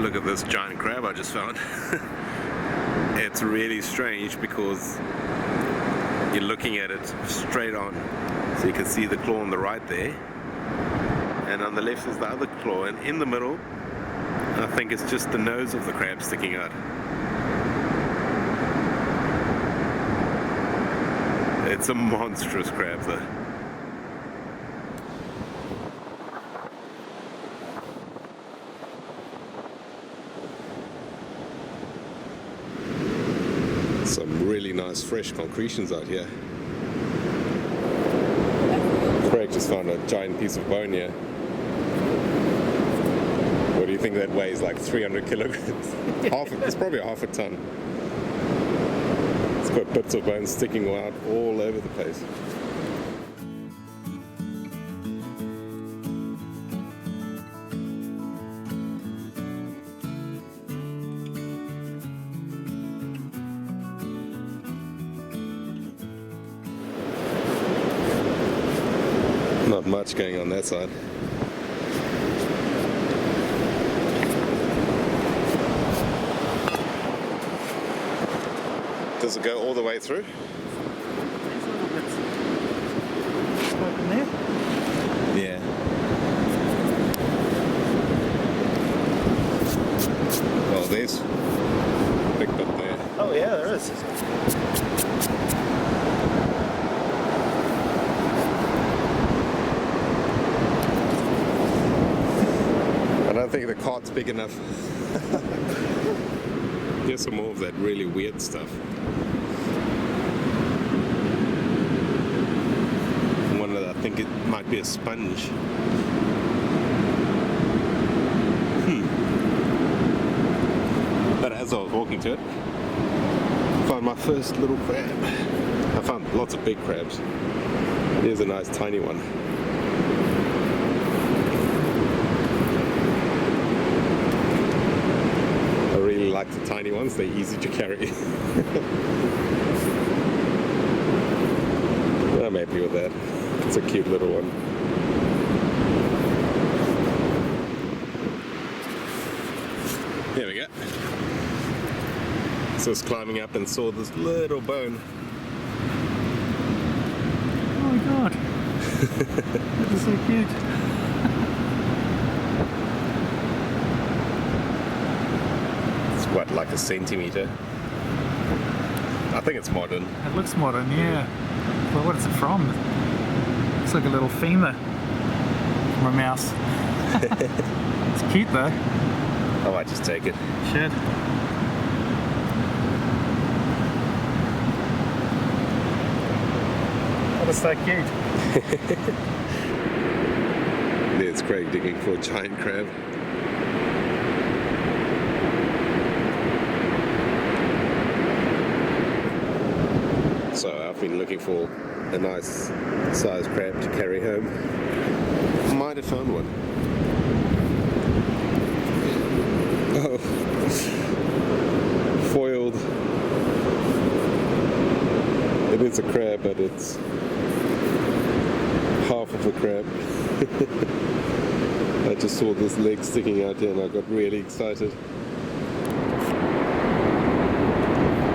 look at this giant crab I just found. It's really strange because you're looking at it straight on, so you can see the claw on the right there, and on the left is the other claw, and in the middle I think it's just the nose of the crab sticking out. It's a monstrous crab though. Some really nice fresh concretions out here. Craig just found a giant piece of bone here. What do you think that weighs? Like 300 kilograms? It's probably half a ton. It's got bits of bone sticking out all over the place. Not much going on that side. Does it go all the way through? Open there? Yeah. Well, there's a big bit there. Oh yeah, there is. I don't think the cart's big enough. Here's some more of that really weird stuff. One of the, I think it might be a sponge. But as I was walking to it, I found my first little crab. I found lots of big crabs. Here's a nice tiny one. I really like the tiny ones, they're easy to carry. I'm happy with that. It's a cute little one. There we go. So I was climbing up and saw this little bone. Oh my god. That is so cute. It's what, like a centimeter? I think it's modern. It looks modern, yeah. Well, what is it from? Looks like a little femur from a mouse. It's cute though. I might just take it. Should. That is so cute. There's Craig digging for a giant crab. So I've been looking for a nice sized crab to carry home. Might have found one. Oh, foiled. It is a crab, but it's half of a crab. I just saw this leg sticking out here and I got really excited.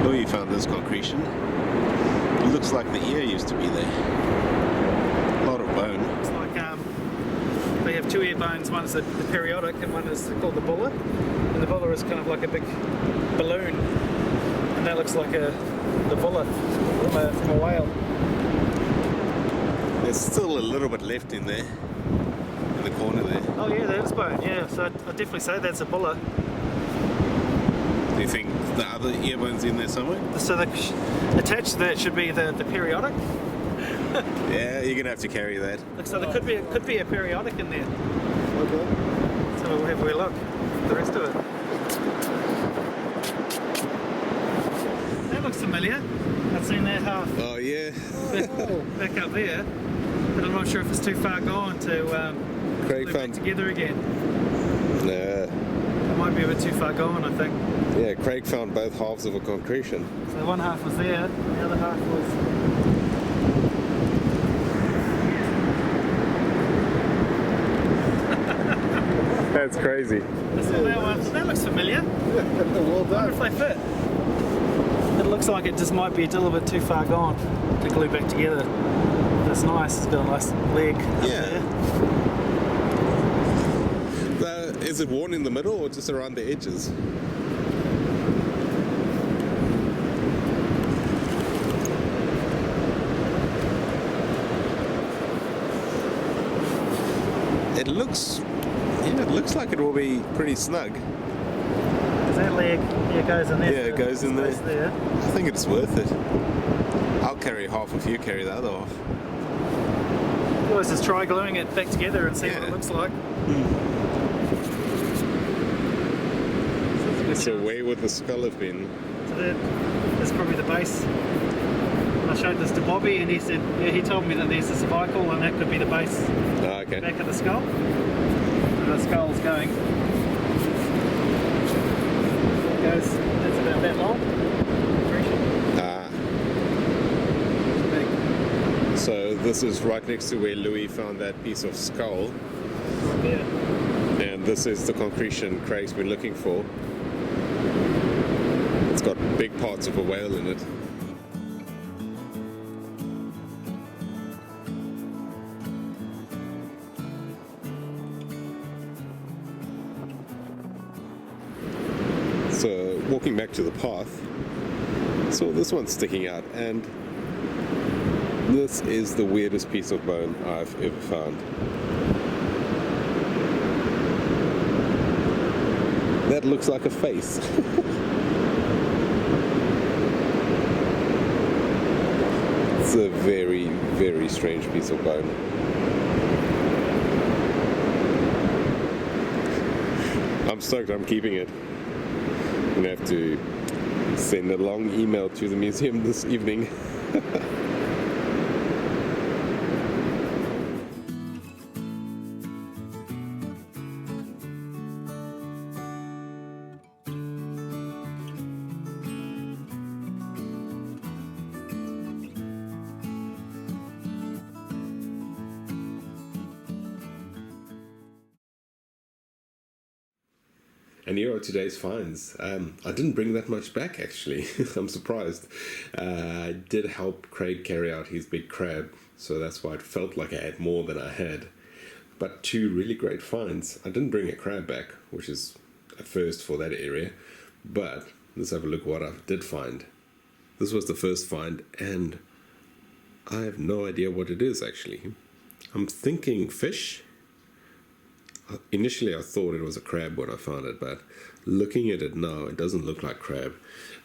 Oh, you found this concretion. It looks like the ear used to be there. A lot of bone. Looks like they have two ear bones. One is the periodic and one is called the bulla. And the bulla is kind of like a big balloon. And that looks like the bulla from a whale. There's still a little bit left in there, in the corner there. Oh yeah, that is bone, yeah. So I'd definitely say that's a bulla. Do you think the other ear bone's in there somewhere? So attached to that should be the periodic. Yeah, you're gonna have to carry that. Looks like there could be a periodic in there. Okay. So we'll have a look at the rest of it. That looks familiar. I've seen that half Oh yeah. back up there, but I'm not sure if it's too far gone to Craig glue back found. together again. Nah. It might be a bit too far gone, I think. Yeah, Craig found both halves of a concretion. So one half was there, the other half was... That's crazy. That looks familiar. Well I wonder if they fit. It looks like it just might be a little bit too far gone to glue back together. That's nice. It's got a nice leg. Yeah. Is it worn in the middle or just around the edges? It looks like it will be pretty snug. Is that leg? Yeah, it goes in there. Yeah, it goes in there. there. I think it's worth it. I'll carry half if you carry the other half. You always just try gluing it back together and see what it looks like. So where would the skull have been? So that's probably the base. I showed this to Bobby and he said, yeah, he told me that there's a cervical and that could be the base. Oh, okay. Back of the skull. And the skull's going. It goes, it's about that long. So this is right next to where Louis found that piece of skull. Right there. And this is the concretion Craig's been looking for. It's got big parts of a whale in it. So walking back to the path, saw this one sticking out, and this is the weirdest piece of bone I've ever found. That looks like a face. It's a very, very strange piece of bone. I'm stoked I'm keeping it. I'm gonna have to send a long email to the museum this evening. And here are today's finds. I didn't bring that much back, actually. I'm surprised. I did help Craig carry out his big crab, so that's why it felt like I had more than I had. But two really great finds. I didn't bring a crab back, which is a first for that area. But let's have a look what I did find. This was the first find, and I have no idea what it is, actually. I'm thinking fish. Initially I thought it was a crab when I found it, but looking at it now, it doesn't look like crab.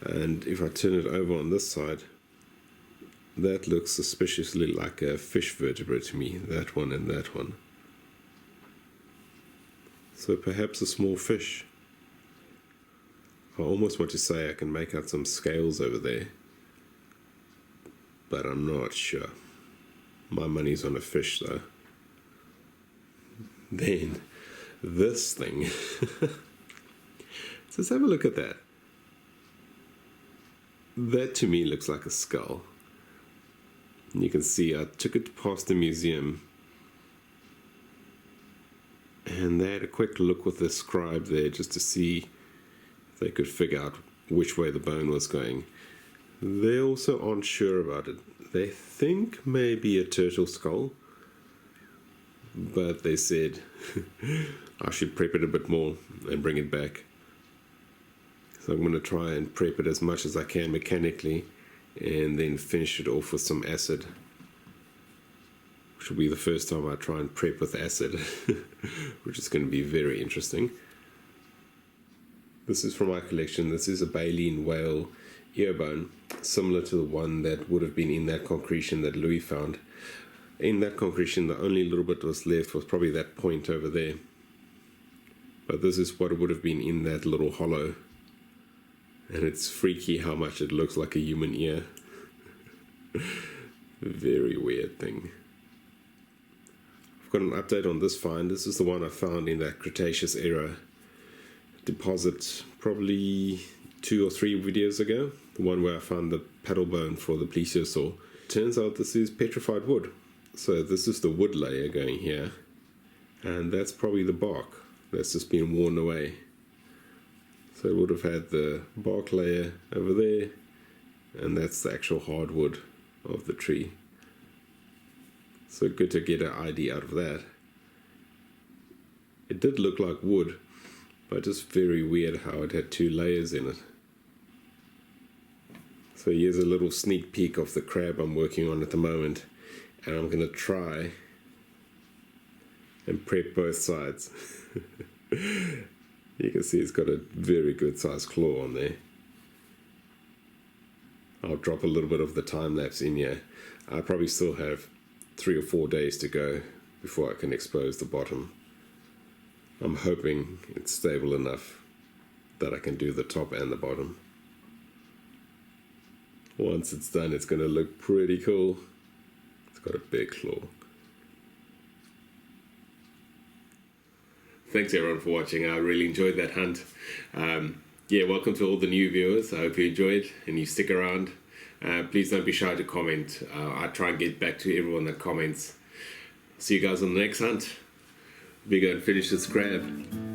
And if I turn it over on this side, that looks suspiciously like a fish vertebrate to me, that one and that one. So perhaps a small fish. I almost want to say I can make out some scales over there, but I'm not sure. My money's on a fish though. Then this thing. So let's have a look at that. That to me looks like a skull. And you can see I took it past the museum and they had a quick look with the scribe there just to see if they could figure out which way the bone was going. They also aren't sure about it. They think maybe a turtle skull, but they said I should prep it a bit more and bring it back. So I'm going to try and prep it as much as I can mechanically and then finish it off with some acid, which will be the first time I try and prep with acid, which is going to be very interesting. This is from my collection. This is a baleen whale ear bone, similar to the one that would have been in that concretion that Louis found. In that concretion, the only little bit that was left was probably that point over there. But this is what it would have been in that little hollow. And it's freaky how much it looks like a human ear. Very weird thing. I've got an update on this find. This is the one I found in that Cretaceous era deposit probably 2 or 3 videos ago. The one where I found the paddle bone for the plesiosaur. Turns out this is petrified wood. So this is the wood layer going here, and that's probably the bark. that's just been worn away. So it would have had the bark layer over there, and that's the actual hardwood of the tree. So good to get an ID out of that. It did look like wood, but just very weird how it had 2 layers in it. So here's a little sneak peek of the crab I'm working on at the moment, and I'm going to try and prep both sides. You can see it's got a very good sized claw on there. I'll drop a little bit of the time lapse in here. I probably still have 3 or 4 days to go before I can expose the bottom. I'm hoping it's stable enough that I can do the top and the bottom. Once it's done, it's going to look pretty cool. It's got a big claw. Thanks everyone for watching. I really enjoyed that hunt. Welcome to all the new viewers. I hope you enjoyed and you stick around. Please don't be shy to comment. I try and get back to everyone that comments. See you guys on the next hunt. We go and finish this crab.